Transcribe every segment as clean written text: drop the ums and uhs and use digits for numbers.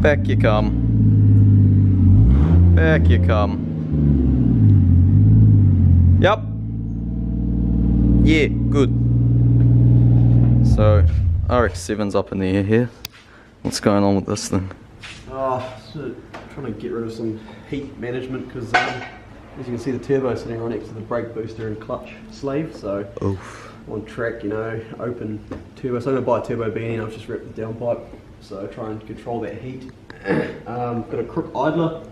Back you come. Back you come. Yep. Yeah, good. So, RX-7's up in the air here. What's going on with this thing? So trying to get rid of some heat management because as you can see the turbo sitting right next to the brake booster and clutch sleeve, so on track, you know, open turbo. So I'm going to buy a turbo beanie and I've just ripped the downpipe, so try and control that heat. Got a crook idler,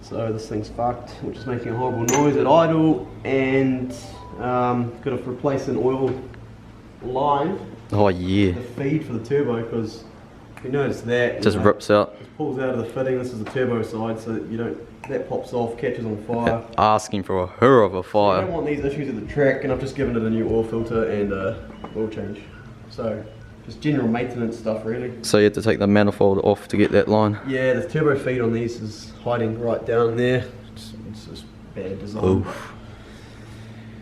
so this thing's fucked, which is making a horrible noise at idle, and got to replace an oil line. Oh yeah. The feed for the turbo, because you notice that just rips out. It pulls out of the fitting. This is the turbo side, so that you don't. That pops off, catches on fire. Asking for a hurrah of a fire. So I don't want these issues at the track, and I've just given it a new oil filter and oil change. So just general maintenance stuff, really. So you had to take the manifold off to get that line. Yeah, the turbo feed on these is hiding right down there. It's just bad design. Oof.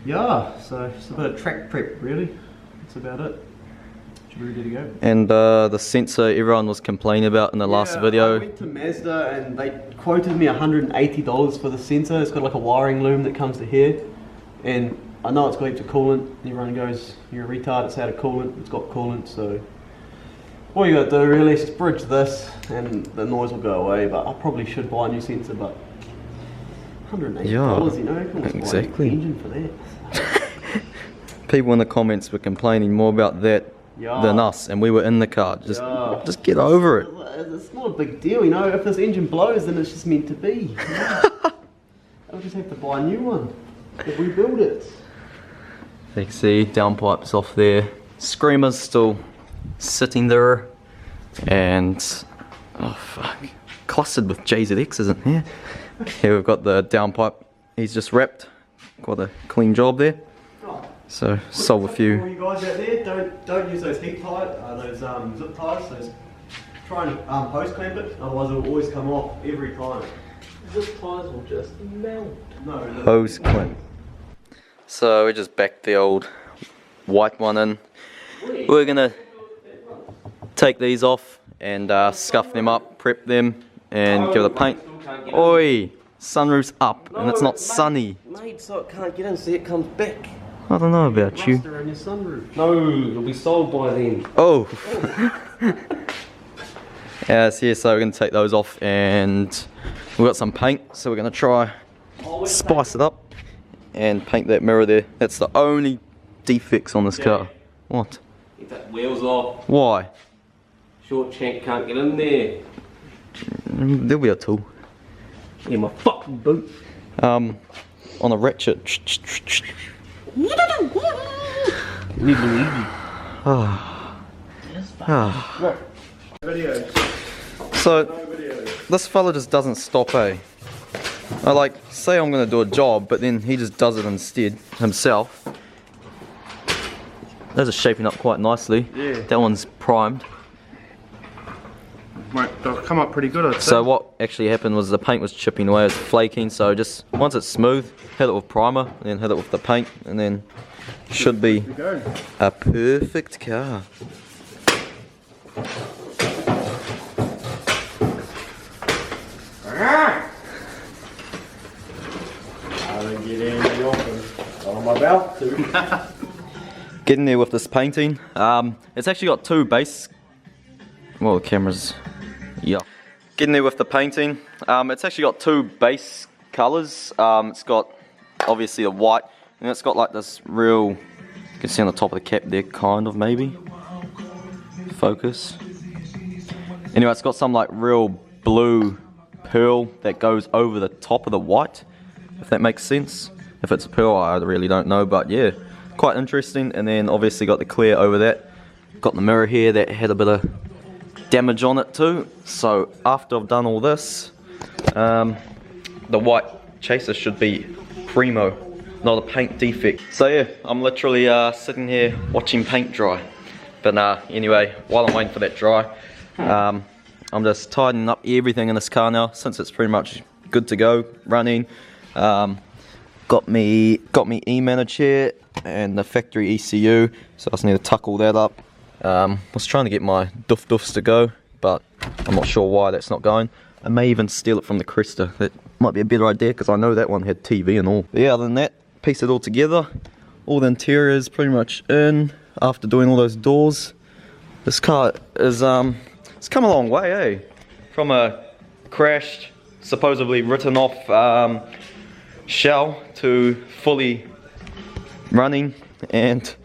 Yeah, so it's a bit of track prep, really. That's about it. Should be ready to go. And the sensor everyone was complaining about in the last video. I went to Mazda and they quoted me $180 for the sensor. It's got like a wiring loom that comes to here, and I know it's got heaps of coolant. Everyone goes, "You're a retard, it's out of coolant." It's got coolant, so all you gotta do really is just bridge this and the noise will go away. But I probably should buy a new sensor, but $180, you know, you can exactly. buy an engine for that. People in the comments were complaining more about that than us, and we were in the car. Just get over it. It's not a big deal, you know. If this engine blows, then it's just meant to be. I'll just have to buy a new one if we build it. You can see downpipes off there. Screamer's still sitting there, and oh fuck, clustered with JZXs in here. Here we've got the downpipe. He's just wrapped. Quite a clean job there. So solve a few. For you guys out there, don't use those heat ties, those zip ties. So try and hose clamp it, otherwise it will always come off every time. Zip ties will just melt. No. Hose clamp. So we just backed the old white one in. We're gonna take these off and scuff them up, prep them, and give it a paint. Oi, sunroof's up, and it's not sunny. Mate, so it can't get in, see it comes back. I don't know about you. On your sunroof. No, it'll be sold by then. Oh. Yeah, so we're going to take those off, and we've got some paint, so we're going to try spice it up and paint that mirror there. That's the only defects on this car. What? Get that wheels off. Why? Short shank can't get in there. There'll be a tool. Yeah, my fucking boot. On a ratchet. So this fella just doesn't stop, eh? I like say I'm gonna do a job, but then he just does it instead himself. Those are shaping up quite nicely. Yeah. That one's primed. Mate, they'll come up pretty good, I'd say. So what actually happened was the paint was chipping away, it was flaking, so just once it's smooth, hit it with primer, and then hit it with the paint, and then should be a perfect car. I don't get in very often. I'm about to. Getting there with this painting. It's actually got two base. Well, the camera's. Yeah. Getting there with the painting. It's actually got two base colours. It's got obviously the white, and it's got like this real. You can see on the top of the cap there, kind of maybe. Focus. Anyway, it's got some like real blue pearl that goes over the top of the white, if that makes sense. If it's a pearl, I really don't know, but yeah, quite interesting. And then obviously got the clear over that. Got the mirror here that had a bit of damage on it too. So after I've done all this, the white chaser should be primo, not a paint defect. So yeah, I'm literally sitting here watching paint dry. But anyway, while I'm waiting for that dry, I'm just tidying up everything in this car now, since it's pretty much good to go, running. Got me E-manage here and the factory ECU, so I just need to tuck all that up. Was trying to get my doofs to go, but I'm not sure why that's not going. I may even steal it from the Cresta. That might be a better idea because I know that one had TV and all. But yeah, other than that, piece it all together. All the interior is pretty much in after doing all those doors. This car is it's come a long way, eh? From a crashed, supposedly written off shell to fully running, and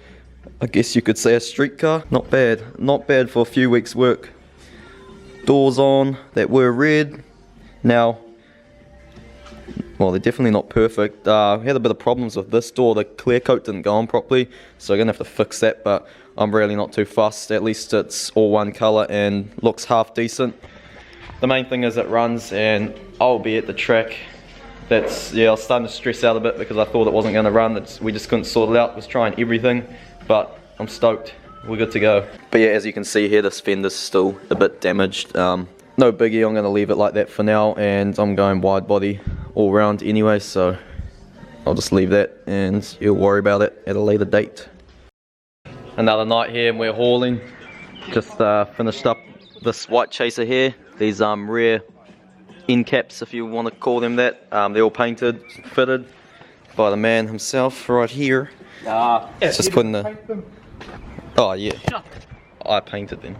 I guess you could say a street car. Not bad, not bad for a few weeks work. Doors on that were red. Now, well, they're definitely not perfect. We had a bit of problems with this door. The clear coat didn't go on properly, so I'm gonna have to fix that, but I'm really not too fussed. At least it's all one color and looks half decent. The main thing is it runs, and I'll be at the track. That's, yeah, I was starting to stress out a bit because I thought it wasn't gonna run. We just couldn't sort it out. Was trying everything, but I'm stoked. We're good to go. But yeah, as you can see here, this fender's still a bit damaged. No biggie, I'm gonna leave it like that for now, and I'm going wide body all round anyway, so I'll just leave that and you'll worry about it at a later date. Another night here and we're hauling. Just finished up this white chaser here. These rear end caps, if you want to call them that. They're all painted, fitted by the man himself right here. It's just putting the... Oh yeah, I painted them.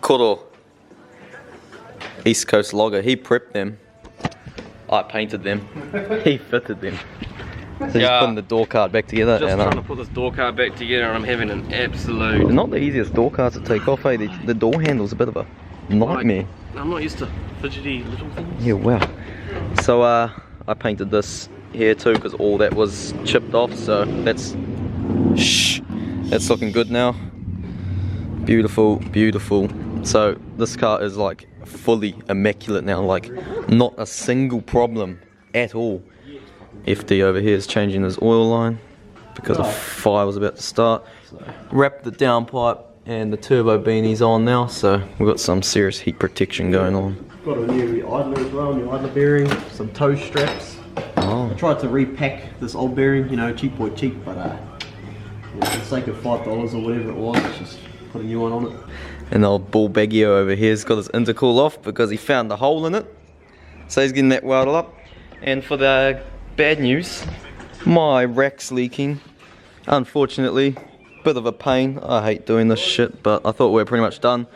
Koro, East Coast Logger, he prepped them. I painted them. He fitted them. So he's putting the door card back together. Just trying to put this door card back together, and I'm having an absolute... They're not the easiest door cards to take off, eh? The door handle's a bit of a nightmare. I'm not used to fidgety little things. Yeah, wow. So I painted this here too because all that was chipped off, so that's... Shh! That's looking good now. Beautiful, beautiful. So this car is like fully immaculate now, like not a single problem at all. FD over here is changing his oil line because a fire was about to start. Wrapped the downpipe and the turbo beanie's on now, so we've got some serious heat protection going on. Got a new idler as well, new idler bearing, some toe straps. Oh. I tried to repack this old bearing, you know, cheap boy cheap, but yeah, for the sake of $5 or whatever it was, let's just put a new one on it. And old Bull Baggio over here's got his intercool off because he found a hole in it. So he's getting that welded up. And for the bad news, my rack's leaking. Unfortunately, bit of a pain. I hate doing this shit, but I thought we were pretty much done.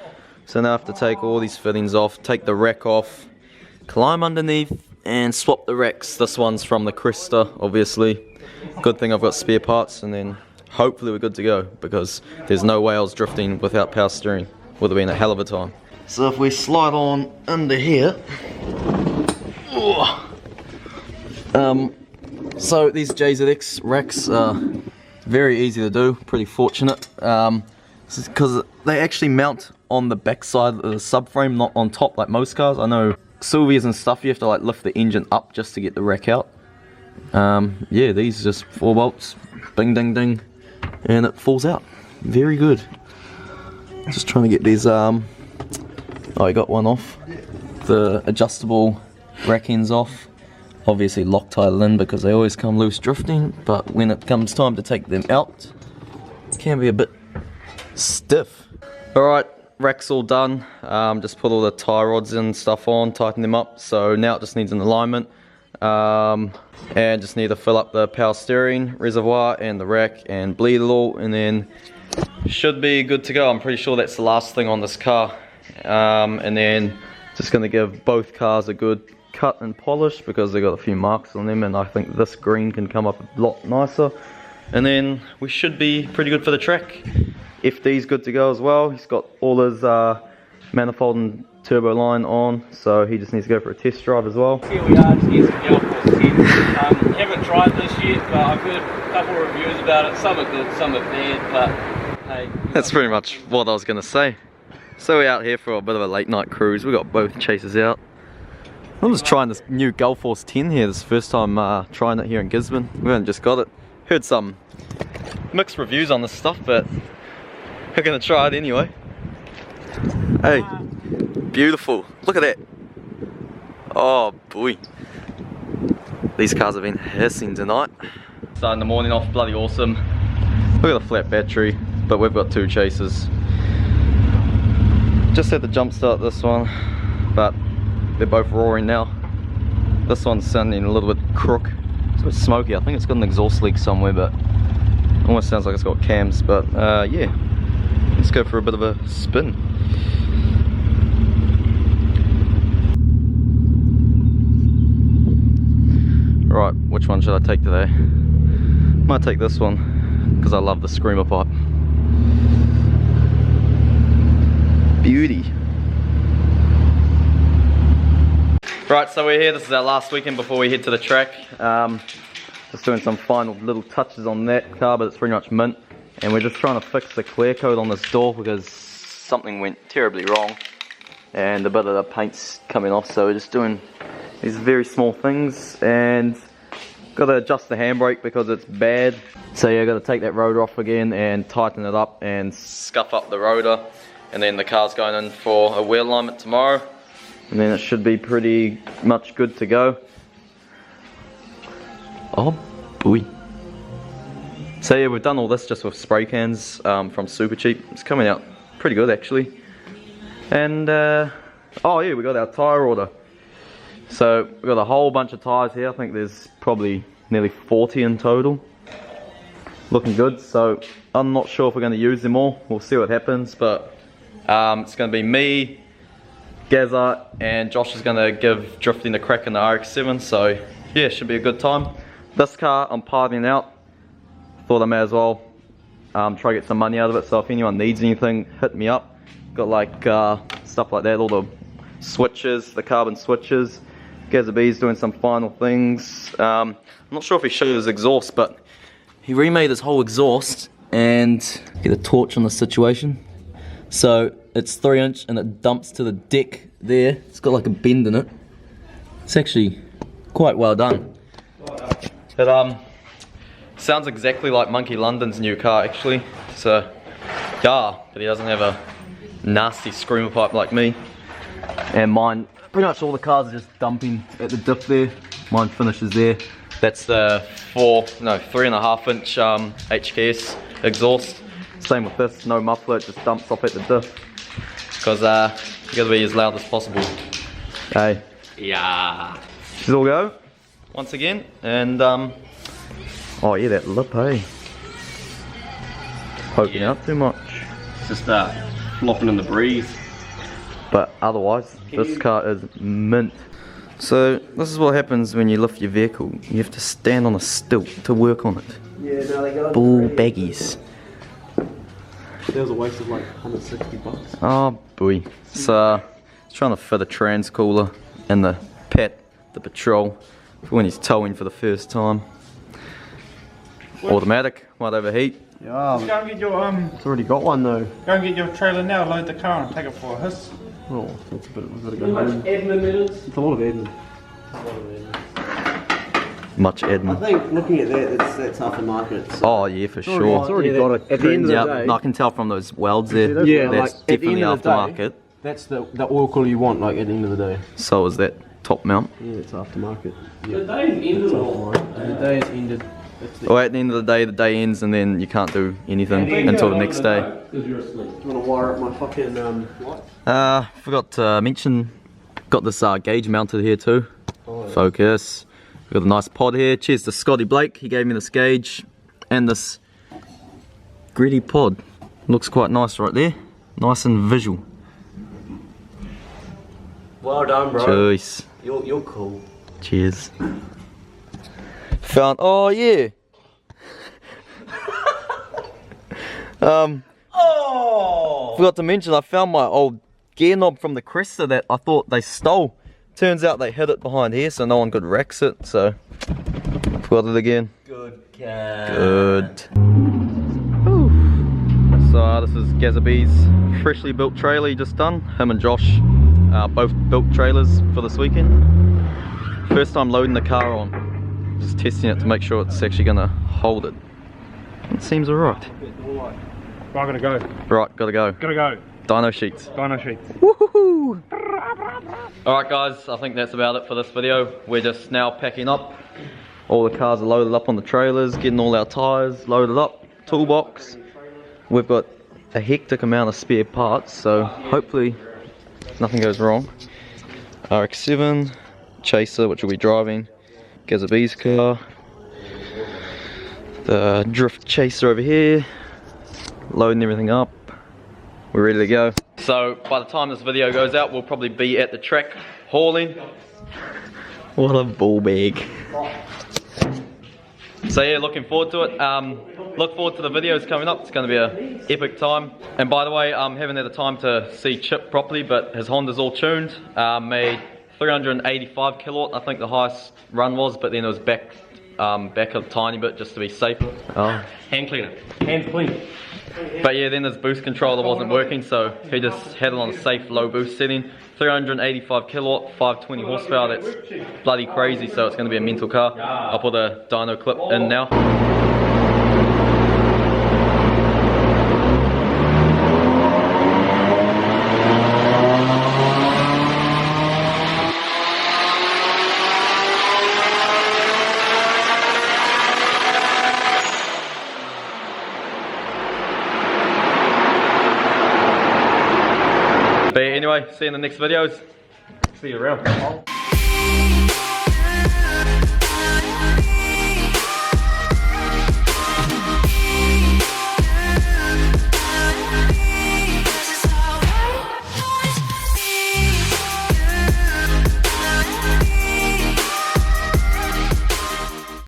So now I have to take all these fittings off, take the rack off, climb underneath and swap the racks. This one's from the Cresta, obviously. Good thing I've got spare parts, and then hopefully we're good to go because there's no way I was drifting without power steering. Would have been a hell of a time. So if we slide on under here, so these JZX racks are very easy to do, pretty fortunate. This is because they actually mount on the back side of the subframe, not on top like most cars. I know Sylvias and stuff, you have to like lift the engine up just to get the rack out. Yeah, these are just 4 bolts, bing ding ding, and it falls out. Very good. Just trying to get these, oh, I got one off. The adjustable rack ends off. Obviously Loctite in because they always come loose drifting, but when it comes time to take them out, it can be a bit stiff. Alright, rack's all done. Just put all the tie rods and stuff on, tighten them up. So now it just needs an alignment. And just need to fill up the power steering reservoir and the rack and bleed it all, and then should be good to go. I'm pretty sure that's the last thing on this car. And then just going to give both cars a good cut and polish because they got a few marks on them, and I think this green can come up a lot nicer. And then we should be pretty good for the track. FD's good to go as well. He's got all his manifold and turbo line on, so he just needs to go for a test drive as well. Here we are, just getting some Galforce 10. Haven't tried this yet, but I've heard a couple of reviews about it. Some are good, some are bad, but hey. That's pretty much what I was going to say. So we're out here for a bit of a late night cruise. We got both chasers out. I'm just trying this new Galforce 10 here. This is the first time trying it here in Gisborne. We haven't just got it. Heard some mixed reviews on this stuff, but we're going to try it anyway. Hey, beautiful. Look at that. Oh boy. These cars have been hissing tonight. Starting the morning off bloody awesome. We've got a flat battery, but we've got 2 chasers. Just had to jump start this one, but they're both roaring now. This one's sounding a little bit crook. It's a bit smoky. I think it's got an exhaust leak somewhere, but it almost sounds like it's got cams. But yeah, let's go for a bit of a spin. Right, which one should I take today? Might take this one because I love the screamer pipe. Beauty. Right, so we're here. This is our last weekend before we head to the track. Just doing some final little touches on that car, but it's pretty much mint. And we're just trying to fix the clear coat on this door because something went terribly wrong. And a bit of the paint's coming off, so we're just doing these very small things. And got to adjust the handbrake because it's bad. So yeah, got to take that rotor off again and tighten it up and scuff up the rotor. And then the car's going in for a wheel alignment tomorrow. And then it should be pretty much good to go. Oh boy. So yeah, we've done all this just with spray cans from Super Cheap. It's coming out pretty good actually. And oh yeah, we got our tyre order. So we've got a whole bunch of tyres here. I think there's probably nearly 40 in total. Looking good. So I'm not sure if we're going to use them all. We'll see what happens. But it's going to be me, Gazza, and Josh is going to give drifting a crack in the RX-7. So yeah, should be a good time. This car I'm parting out. Thought I may as well try to get some money out of it. So if anyone needs anything, hit me up. Got like stuff like that, all the switches, the carbon switches. Gazza B's doing some final things. I'm not sure if he showed his exhaust, but he remade his whole exhaust. And get a torch on the situation. So it's 3" and it dumps to the deck there. It's got like a bend in it. It's actually quite well done. It sounds exactly like Monkey London's new car actually. So yeah, but he doesn't have a nasty screamer pipe like me. And mine, pretty much all the cars are just dumping at the diff there. Mine finishes there. That's the 3.5 inch HKS exhaust. Same with this, no muffler, it just dumps off at the diff. Because you gotta be as loud as possible. Okay. Yeah. This all go once again, and oh yeah, that lip, hey. Poking out too much. It's just flopping in the breeze. But otherwise, this car is mint. So this is what happens when you lift your vehicle. You have to stand on a stilt to work on it. Yeah, no, they got Bull baggies. That was a waste of like 160 bucks. Oh boy. So he's trying to fit a trans cooler in the pet, the patrol, for when he's towing for the first time. Automatic, might overheat. Yeah. Go and get your It's already got one though. Go and get your trailer now. Load the car and take it for a hiss. Oh, that's a bit. We've got to go home. Admin minutes. It's a lot of admin. Much I admin. think looking at that, that's aftermarket. So Oh yeah, for it's sure. already got a. At the end of Yeah, the day, I can tell from those welds there. Yeah, that's like, at the definitely end of the aftermarket. day, that's the oil cooler you want. Like at the end of the day. So is that top mount. Yeah, it's aftermarket. The day's ended all. The day is ended. That's the Well, at the end of the day ends, and then you can't do anything until the next day. Because you're asleep. I'm gonna wire up my fucking light. Forgot to mention, got this gauge mounted here too. Oh, yeah. Focus. We've got a nice pod here. Cheers to Scotty Blake. He gave me this gauge and this gritty pod. Looks quite nice right there. Nice and visual. Well done, bro. Jeez. You're cool. Cheers. Found. Oh yeah. Oh! Forgot to mention, I found my old gear knob from the Cresta that I thought they stole. Turns out they hid it behind here so no one could wreck it, so forgot it again. Good cat. Good. Whew. So this is Gazza B's freshly built trailer he just done. Him and Josh both built trailers for this weekend. First time loading the car on. Just testing it to make sure it's actually gonna hold it. It seems alright. Right, gotta go. Right, gotta go. Gotta go. Dyno sheets. Dino sheets. Woohoo! Alright guys, I think that's about it for this video. We're just now packing up. All the cars are loaded up on the trailers, getting all our tyres loaded up, toolbox. We've got a hectic amount of spare parts, so hopefully nothing goes wrong. RX-7, Chaser, which we'll be driving, Gazabee's car, the Drift Chaser over here, loading everything up. We're ready to go. So by the time this video goes out, we'll probably be at the track hauling. What a ball bag. So yeah, looking forward to it. Look forward to the videos coming up. It's going to be an epic time. And by the way, haven't had the time to see Chip properly, but his Honda's all tuned. Made 385 kilowatt, I think the highest run was, but then it was back a tiny bit just to be safe. Oh. Hand cleaner. Hands clean. But yeah, then his boost controller wasn't working, so he just had it on a safe low boost setting. 385 kilowatt, 520 horsepower, that's bloody crazy, so it's going to be a mental car. I'll put a dyno clip in now. But anyway, see you in the next videos. See you around.